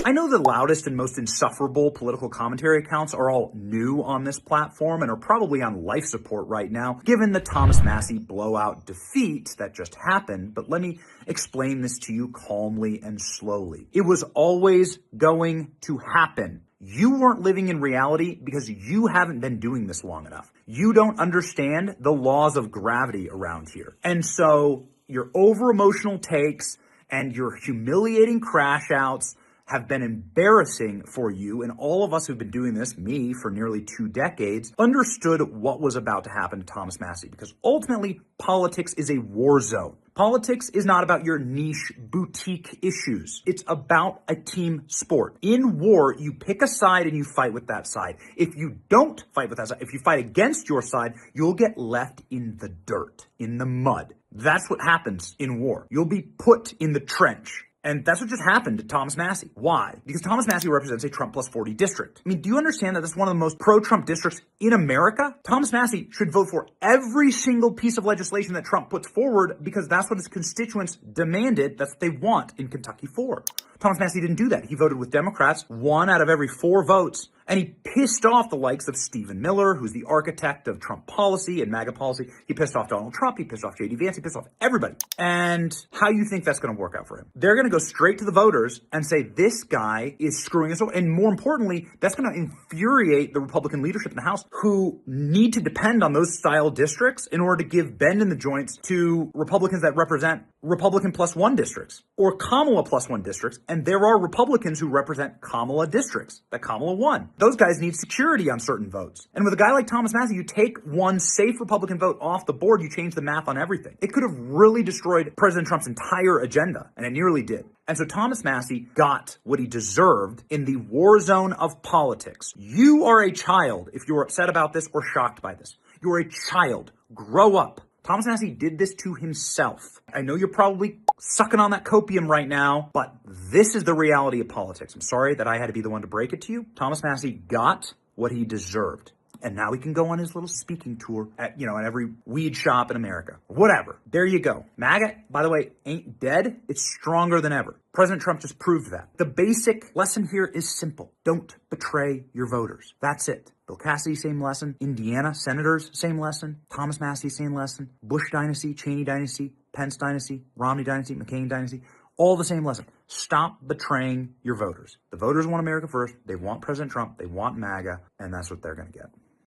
I know the loudest and most insufferable political commentary accounts are all new on this platform and are probably on life support right now, given the Thomas Massie blowout defeat that just happened, but let me explain this to you calmly and slowly. It was always going to happen. You weren't living in reality because you haven't been doing this long enough. You don't understand the laws of gravity around here. And so your over-emotional takes and your humiliating crash outs have been embarrassing for you, and all of us who've been doing this, me for nearly 2 decades, understood what was about to happen to Thomas Massie, because ultimately politics is a war zone. Politics is not about your niche boutique issues. It's about a team sport. In war, you pick a side and you fight with that side. If you don't fight with that side, if you fight against your side, you'll get left in the dirt, in the mud. That's what happens in war. You'll be put in the trench. And that's what just happened to Thomas Massie. Why? Because Thomas Massie represents a Trump plus 40 district. I mean, do you understand that this is one of the most pro-Trump districts in America? Thomas Massie should vote for every single piece of legislation that Trump puts forward because that's what his constituents demanded. That's what they want in Kentucky 4. Thomas Massie didn't do that. He voted with Democrats, 1 out of every 4 votes. And he pissed off the likes of Stephen Miller, who's the architect of Trump policy and MAGA policy. He pissed off Donald Trump. He pissed off J.D. Vance. He pissed off everybody. And how you think that's going to work out for him? They're going to go straight to the voters and say, this guy is screwing us over. And more importantly, that's going to infuriate the Republican leadership in the House, who need to depend on those style districts in order to give bend in the joints to Republicans that represent Republican plus 1 districts or Kamala plus 1 districts. And there are Republicans who represent Kamala districts that Kamala won. Those guys need security on certain votes. And with a guy like Thomas Massie, you take one safe Republican vote off the board, you change the math on everything. It could have really destroyed President Trump's entire agenda, and it nearly did. And so Thomas Massie got what he deserved in the war zone of politics. You are a child if you're upset about this or shocked by this. You're a child. Grow up. Thomas Massie did this to himself. I know you're probably sucking on that copium right now, but this is the reality of politics. I'm sorry that I had to be the one to break it to you. Thomas Massie got what he deserved. And now he can go on his little speaking tour at every weed shop in America. Whatever. There you go. MAGA, by the way, ain't dead. It's stronger than ever. President Trump just proved that. The basic lesson here is simple. Don't betray your voters. That's it. Bill Cassidy, same lesson. Indiana senators, same lesson. Thomas Massie, same lesson. Bush dynasty, Cheney dynasty, Pence dynasty, Romney dynasty, McCain dynasty. All the same lesson. Stop betraying your voters. The voters want America first. They want President Trump. They want MAGA. And that's what they're going to get.